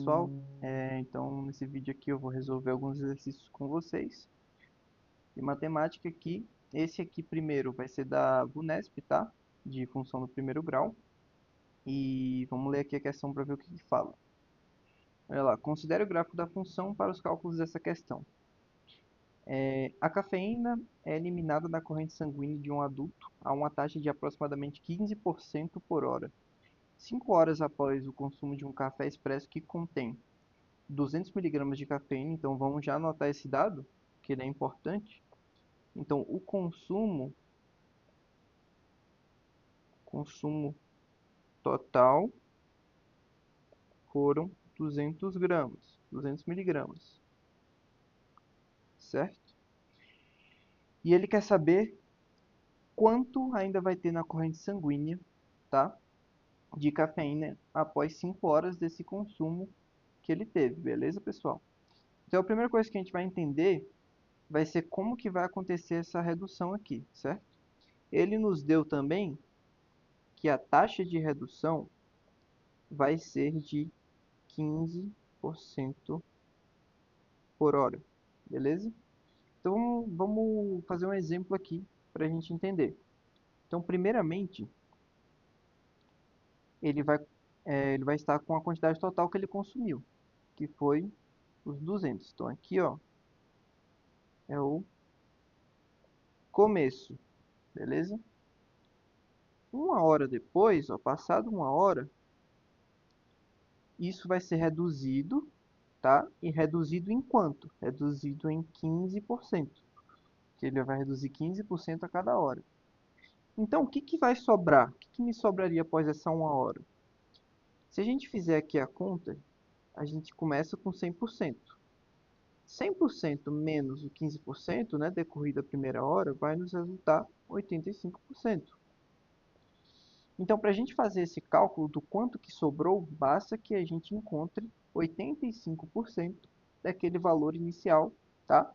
pessoal, então nesse vídeo aqui eu vou resolver alguns exercícios com vocês de matemática aqui. Esse aqui primeiro vai ser da VUNESP, tá? De função do primeiro grau. E vamos ler aqui a questão para ver o que fala. Olha lá, considere o gráfico da função para os cálculos dessa questão. A cafeína é eliminada da corrente sanguínea de um adulto a uma taxa de aproximadamente 15% por hora. 5 horas após o consumo de um café expresso que contém 200 miligramas de cafeína, então vamos já anotar esse dado, que ele é importante. Então, o consumo total foram 200 gramas, 200 miligramas, certo? E ele quer saber quanto ainda vai ter na corrente sanguínea, tá? De cafeína após 5 horas desse consumo que ele teve, beleza, pessoal? Então, a primeira coisa que a gente vai entender vai ser como que vai acontecer essa redução aqui, certo? Ele nos deu também que a taxa de redução vai ser de 15% por hora, beleza? Então, vamos fazer um exemplo aqui para a gente entender. Então, primeiramente, ele vai, ele vai estar com a quantidade total que ele consumiu, que foi os 200. Então, aqui, ó, é o começo, beleza? Uma hora depois, ó, passado uma hora, isso vai ser reduzido, tá? E reduzido em quanto? Reduzido em 15%, que ele vai reduzir 15% a cada hora. Então, o que que vai sobrar? O que que me sobraria após essa uma hora? Se a gente fizer aqui a conta, a gente começa com 100%. 100% menos o 15%, né, decorrida a primeira hora, vai nos resultar 85%. Então, para a gente fazer esse cálculo do quanto que sobrou, basta que a gente encontre 85% daquele valor inicial, tá?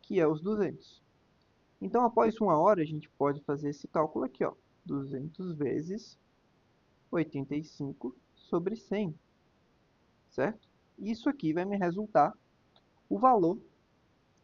Que é os 200. Então, após uma hora, a gente pode fazer esse cálculo aqui, ó. 200 vezes 85 sobre 100, certo? Isso aqui vai me resultar o valor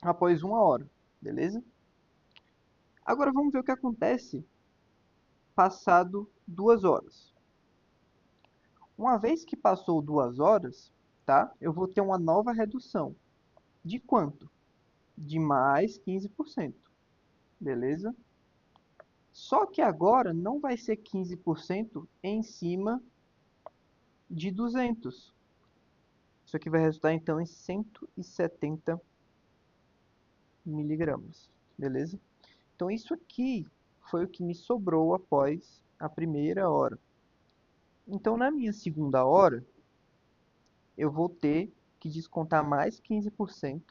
após uma hora, beleza? Agora vamos ver o que acontece passado 2 horas. Uma vez que passou 2 horas, tá? Eu vou ter uma nova redução. De quanto? De mais 15%, beleza? Só que agora não vai ser 15% em cima de 200. Isso aqui vai resultar então em 170 miligramas, beleza? Então isso aqui foi o que me sobrou após a primeira hora. Então na minha segunda hora, eu vou ter que descontar mais 15%,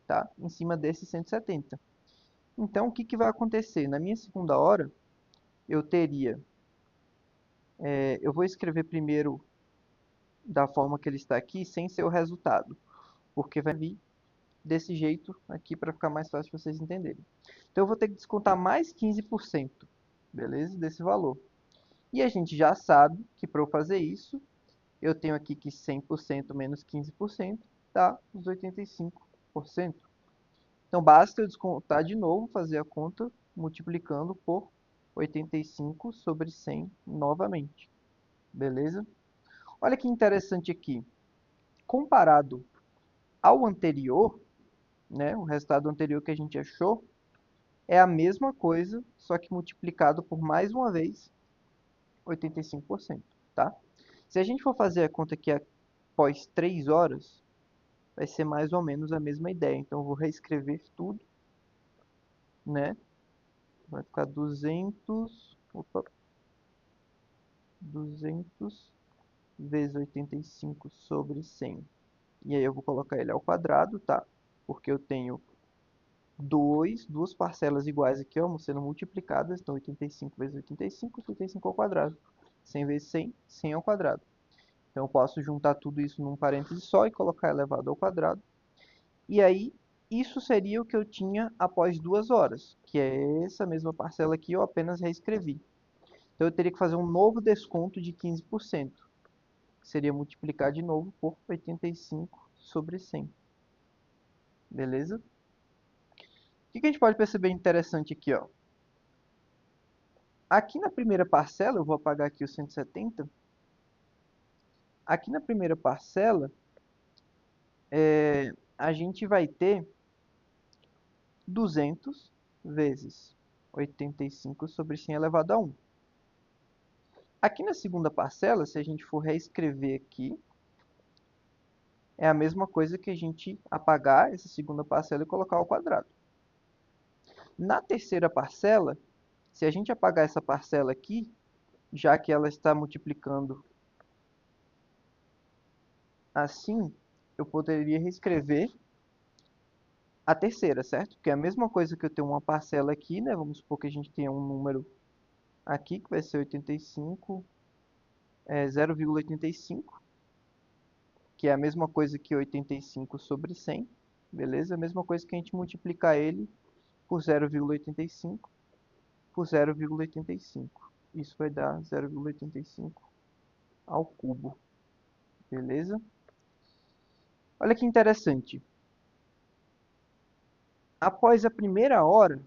tá? Em cima desses 170. Então o que que vai acontecer? Na minha segunda hora, eu teria... eu vou escrever primeiro da forma que ele está aqui, sem ser o resultado, porque vai vir desse jeito aqui para ficar mais fácil de vocês entenderem. Então eu vou ter que descontar mais 15%, beleza? Desse valor. E a gente já sabe que para eu fazer isso, eu tenho aqui que 100% menos 15% dá os 85%. Então basta eu descontar de novo, fazer a conta multiplicando por 85 sobre 100 novamente. Beleza? Olha que interessante aqui. Comparado ao anterior, né, o resultado anterior que a gente achou, é a mesma coisa, só que multiplicado por mais uma vez 85%, tá? Se a gente for fazer a conta aqui após 3 horas, vai ser mais ou menos a mesma ideia. Então eu vou reescrever tudo, né? Vai ficar 200 vezes 85 sobre 100. E aí eu vou colocar ele ao quadrado, tá? Porque eu tenho duas parcelas iguais aqui, ó, sendo multiplicadas. Então 85 vezes 85, 85 ao quadrado. 100 vezes 100, 100 ao quadrado. Então eu posso juntar tudo isso num parêntese só e colocar elevado ao quadrado. E aí, isso seria o que eu tinha após 2 horas, que é essa mesma parcela aqui, eu apenas reescrevi. Então eu teria que fazer um novo desconto de 15%, seria multiplicar de novo por 85 sobre 100. Beleza? O que a gente pode perceber interessante aqui, ó? Aqui na primeira parcela, eu vou apagar aqui o 170. Aqui na primeira parcela, a gente vai ter 200 vezes 85 sobre 100 elevado a 1. Aqui na segunda parcela, se a gente for reescrever aqui, é a mesma coisa que a gente apagar essa segunda parcela e colocar ao quadrado. Na terceira parcela, se a gente apagar essa parcela aqui, já que ela está multiplicando assim, eu poderia reescrever a terceira, certo? Porque é a mesma coisa que eu tenho uma parcela aqui, né? Vamos supor que a gente tenha um número aqui, que vai ser 85, 0,85, que é a mesma coisa que 85 sobre 100, beleza? A mesma coisa que a gente multiplicar ele por 0,85 por 0,85. Isso vai dar 0,85 ao cubo, beleza? Olha que interessante. Após a primeira hora,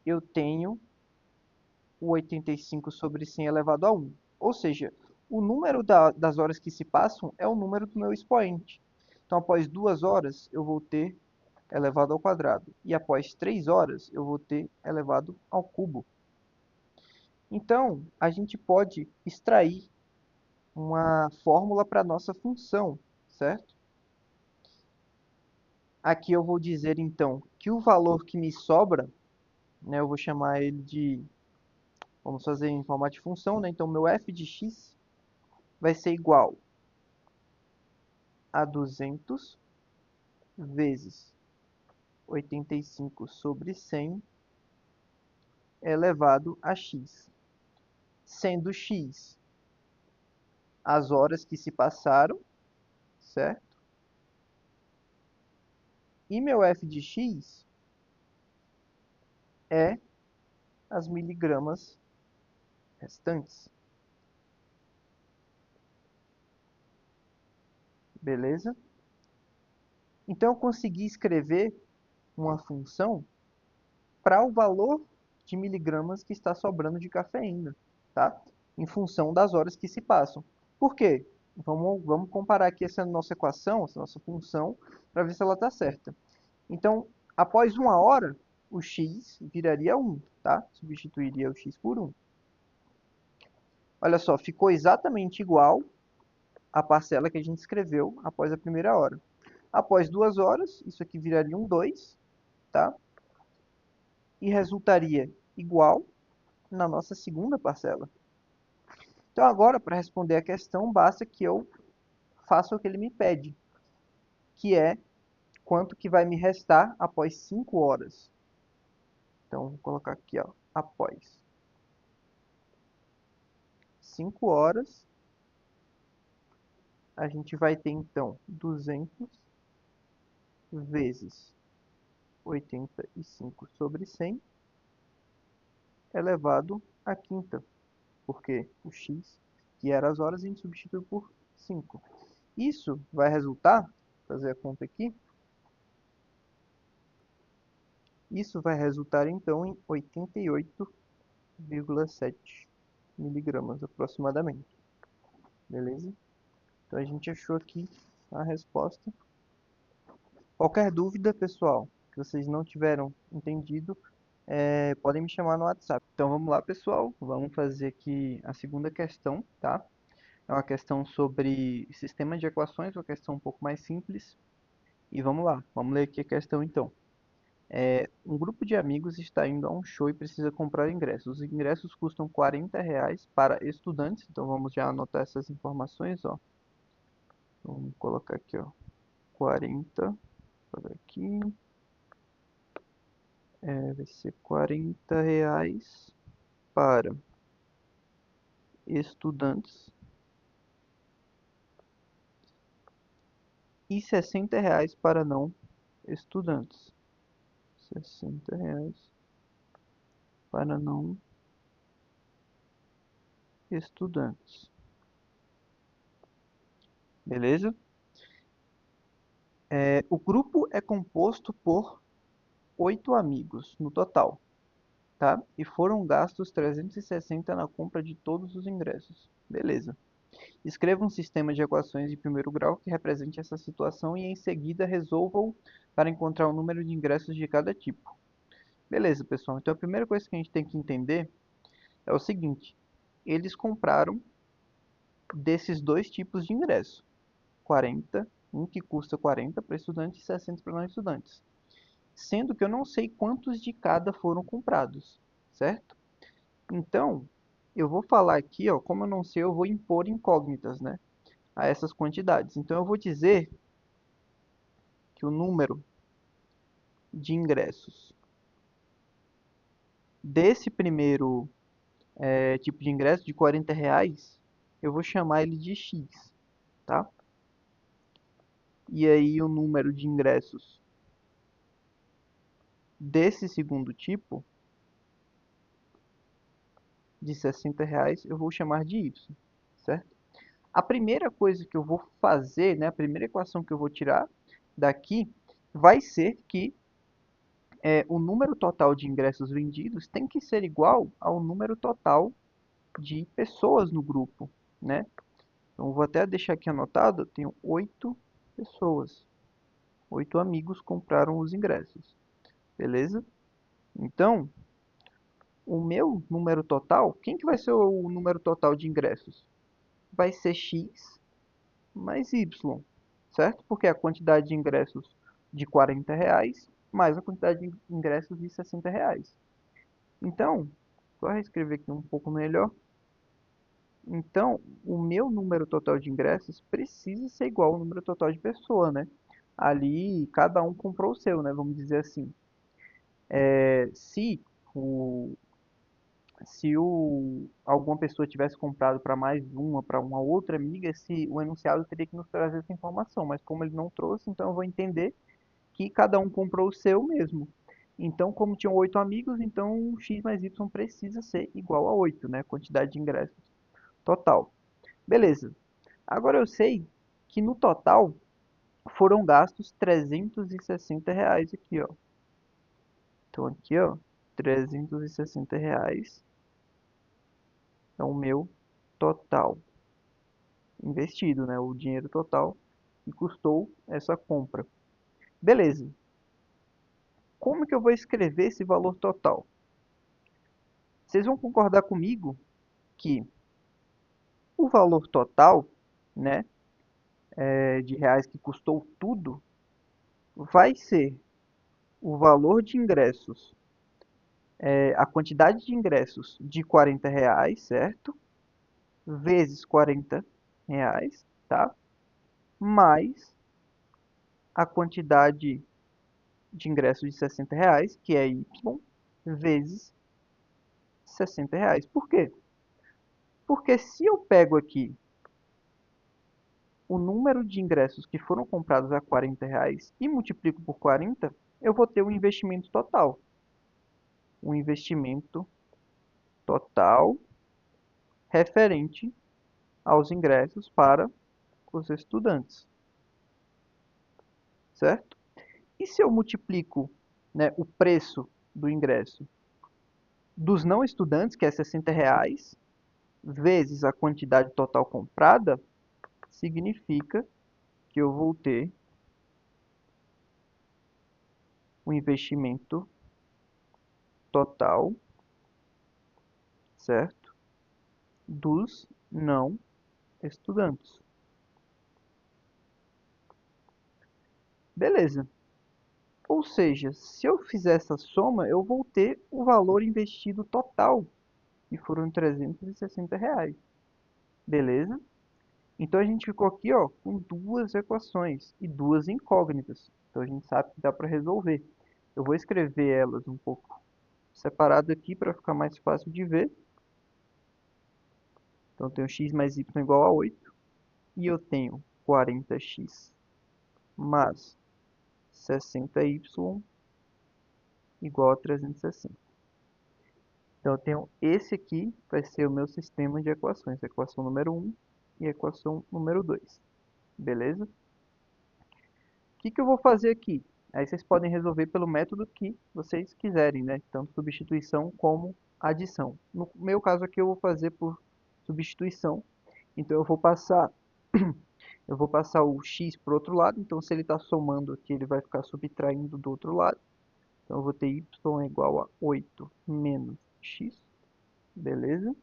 eu tenho o 85 sobre 100 elevado a 1. Ou seja, o número das horas que se passam é o número do meu expoente. Então, após 2 horas, eu vou ter elevado ao quadrado. E após 3 horas, eu vou ter elevado ao cubo. Então, a gente pode extrair uma fórmula para a nossa função, certo? Aqui eu vou dizer, então, que o valor que me sobra, né, eu vou chamar ele de, vamos fazer em formato de função, né? Então, meu f de x vai ser igual a 200 vezes 85 sobre 100 elevado a x, sendo x as horas que se passaram, certo? E meu f de x é as miligramas restantes, beleza? Então eu consegui escrever uma função para o valor de miligramas que está sobrando de cafeína, tá? Em função das horas que se passam. Por quê? Vamos comparar aqui essa nossa equação, essa nossa função, para ver se ela está certa. Então, após 1 hora, o x viraria 1, tá? Substituiria o x por 1. Olha só, ficou exatamente igual à parcela que a gente escreveu após a primeira hora. Após 2 horas, isso aqui viraria um 2, tá? E resultaria igual na nossa segunda parcela. Então agora, para responder a questão, basta que eu faça o que ele me pede, que é quanto que vai me restar após 5 horas. Então, vou colocar aqui, ó, após 5 horas, a gente vai ter, então, 200 vezes 85 sobre 100 elevado à quinta, porque o x, que era as horas, a gente substitui por 5. Isso vai resultar, vou fazer a conta aqui, isso vai resultar então em 88,7 miligramas aproximadamente. Beleza? Então a gente achou aqui a resposta. Qualquer dúvida, pessoal, que vocês não tiveram entendido, podem me chamar no WhatsApp. Então vamos lá, pessoal. Vamos fazer aqui a segunda questão, tá? É uma questão sobre sistema de equações, uma questão um pouco mais simples. E vamos lá, vamos ler aqui a questão então. Um grupo de amigos está indo a um show e precisa comprar ingressos. Os ingressos custam R$ 40 para estudantes, então vamos já anotar essas informações, ó. Vamos colocar aqui, ó, 40, por aqui, vai ser R$ 40 para estudantes e R$ 60 para não estudantes. R$ 60 para não estudantes. beleza? O grupo é composto por 8 amigos no total, tá? E foram gastos 360 na compra de todos os ingressos. Beleza. Escreva um sistema de equações de primeiro grau que represente essa situação e em seguida resolva-o para encontrar o número de ingressos de cada tipo. Beleza, pessoal. Então a primeira coisa que a gente tem que entender é o seguinte: eles compraram desses dois tipos de ingresso. 40, um que custa 40 para estudantes e 60 para não estudantes. Sendo que eu não sei quantos de cada foram comprados, certo? Então, eu vou falar aqui, ó, como eu não sei, eu vou impor incógnitas, né, a essas quantidades. Então, eu vou dizer que o número de ingressos desse primeiro tipo de ingresso, de R$ 40, eu vou chamar ele de X, tá? E aí, o número de ingressos desse segundo tipo, de R$ 60, eu vou chamar de Y, certo? A primeira coisa que eu vou fazer, né, a primeira equação que eu vou tirar daqui vai ser que o número total de ingressos vendidos tem que ser igual ao número total de pessoas no grupo, né? Então, eu vou até deixar aqui anotado, eu tenho 8 pessoas, 8 amigos compraram os ingressos, beleza? Então, o meu número total, quem que vai ser o número total de ingressos? Vai ser X mais Y, certo? Porque é a quantidade de ingressos de R$ 40 mais a quantidade de ingressos de R$ 60. Então, só reescrever aqui um pouco melhor. Então, o meu número total de ingressos precisa ser igual ao número total de pessoa, né? Ali, cada um comprou o seu, né? Vamos dizer assim. Se o, alguma pessoa tivesse comprado para mais uma, para uma outra amiga, o enunciado teria que nos trazer essa informação, mas como ele não trouxe, então eu vou entender que cada um comprou o seu mesmo. Então, como tinham 8 amigos, então x mais y precisa ser igual a 8, né? Quantidade de ingressos total. Beleza. Agora eu sei que no total foram gastos R$ 360 aqui, ó. Então aqui, ó, R$ 360 é o meu total investido, né? O dinheiro total que custou essa compra. Beleza. Como que eu vou escrever esse valor total? Vocês vão concordar comigo que o valor total, né, de reais que custou tudo, vai ser o valor de ingressos, a quantidade de ingressos de R$ 40, certo? Vezes R$ 40, tá? Mais a quantidade de ingressos de R$ 60, que é Y, vezes R$ 60. Por quê? Porque se eu pego aqui o número de ingressos que foram comprados a R$ 40 e multiplico por 40, eu vou ter um investimento total. Um investimento total referente aos ingressos para os estudantes, certo? E se eu multiplico, né, o preço do ingresso dos não estudantes, que é R$ 60, vezes a quantidade total comprada, significa que eu vou ter um investimento total, certo? Dos não estudantes. Beleza. Ou seja, se eu fizer essa soma, eu vou ter o valor investido total, que foram R$ 360. Beleza? Então a gente ficou aqui, ó, com duas equações e duas incógnitas. Então a gente sabe que dá para resolver. Eu vou escrever elas um pouco separado aqui para ficar mais fácil de ver. Então eu tenho x mais y igual a 8 e eu tenho 40x mais 60y igual a 360. Então eu tenho esse aqui vai ser o meu sistema de equações, a equação número 1 e a equação número 2. beleza? O que eu vou fazer aqui? Aí vocês podem resolver pelo método que vocês quiserem, né? Tanto substituição como adição. No meu caso aqui eu vou fazer por substituição. Então eu vou passar o x para o outro lado. Então se ele está somando aqui, ele vai ficar subtraindo do outro lado. Então eu vou ter y é igual a 8 menos x, beleza?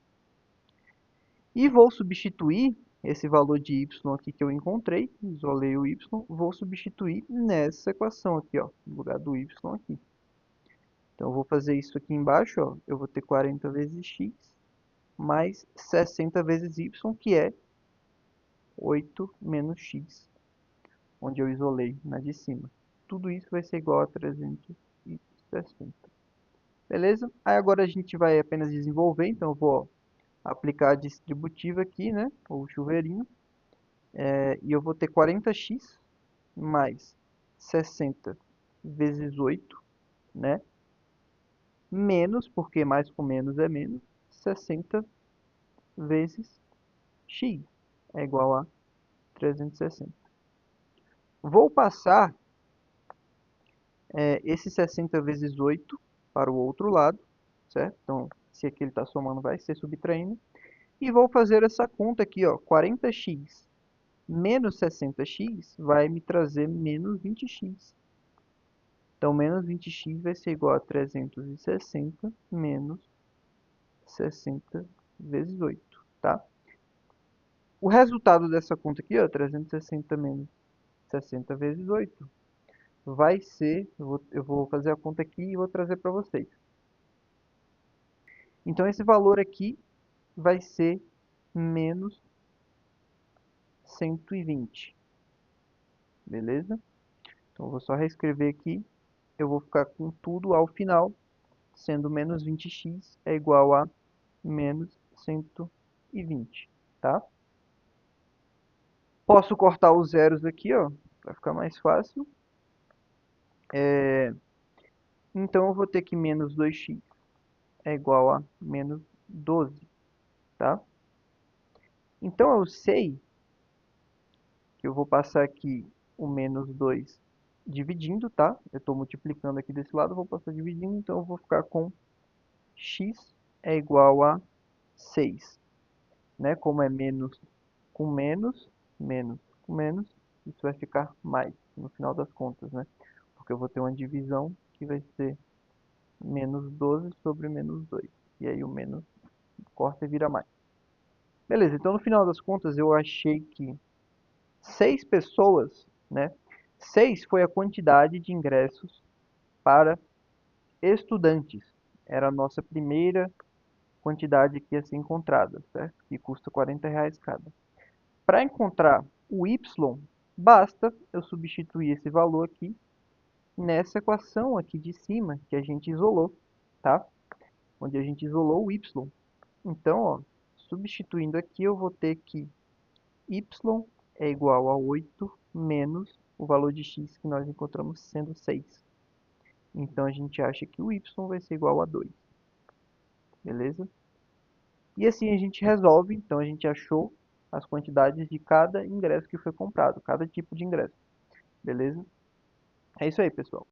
E vou substituir esse valor de y aqui que eu encontrei, isolei o y, vou substituir nessa equação aqui, ó, no lugar do y aqui. Então eu vou fazer isso aqui embaixo, ó, eu vou ter 40 vezes x mais 60 vezes y, que é 8 menos x, onde eu isolei na de cima. Tudo isso vai ser igual a 360. Beleza? Aí agora a gente vai apenas desenvolver, então eu vou aplicar a distributiva aqui, né, ou chuveirinho, e eu vou ter 40x mais 60 vezes 8, né, menos, porque mais com menos é menos, 60 vezes x é igual a 360. Vou passar esse 60 vezes 8 para o outro lado, certo? Então, se aqui ele está somando, vai ser subtraindo. E vou fazer essa conta aqui, ó, 40x menos 60x vai me trazer menos 20x. Então, menos 20x vai ser igual a 360 menos 60 vezes 8, tá? O resultado dessa conta aqui, ó, 360 menos 60 vezes 8, vai ser, eu vou fazer a conta aqui e vou trazer para vocês. Então, esse valor aqui vai ser menos 120, beleza? Então, eu vou só reescrever aqui, eu vou ficar com tudo ao final, sendo menos 20x é igual a menos 120, tá? Posso cortar os zeros aqui, ó, para ficar mais fácil. Então eu vou ter que menos 2x é igual a menos 12, tá? Então eu sei que eu vou passar aqui o menos 2 dividindo, tá? Eu estou multiplicando aqui desse lado, eu vou passar dividindo, então eu vou ficar com x é igual a 6, né? Como é menos com menos, menos com menos, isso vai ficar mais no final das contas, né? Porque eu vou ter uma divisão que vai ser menos 12 sobre menos 2. E aí o menos corta e vira mais. Beleza, então no final das contas eu achei que 6 pessoas, né? 6 foi a quantidade de ingressos para estudantes. Era a nossa primeira quantidade que ia ser encontrada, certo? Que custa R$ 40 cada. Para encontrar o y, basta eu substituir esse valor aqui nessa equação aqui de cima que a gente isolou, tá? Onde a gente isolou o y. Então, ó, substituindo aqui, eu vou ter que y é igual a 8 menos o valor de x que nós encontramos sendo 6. Então, a gente acha que o y vai ser igual a 2. Beleza? E assim a gente resolve. Então, a gente achou as quantidades de cada ingresso que foi comprado, cada tipo de ingresso. Beleza? É isso aí, pessoal.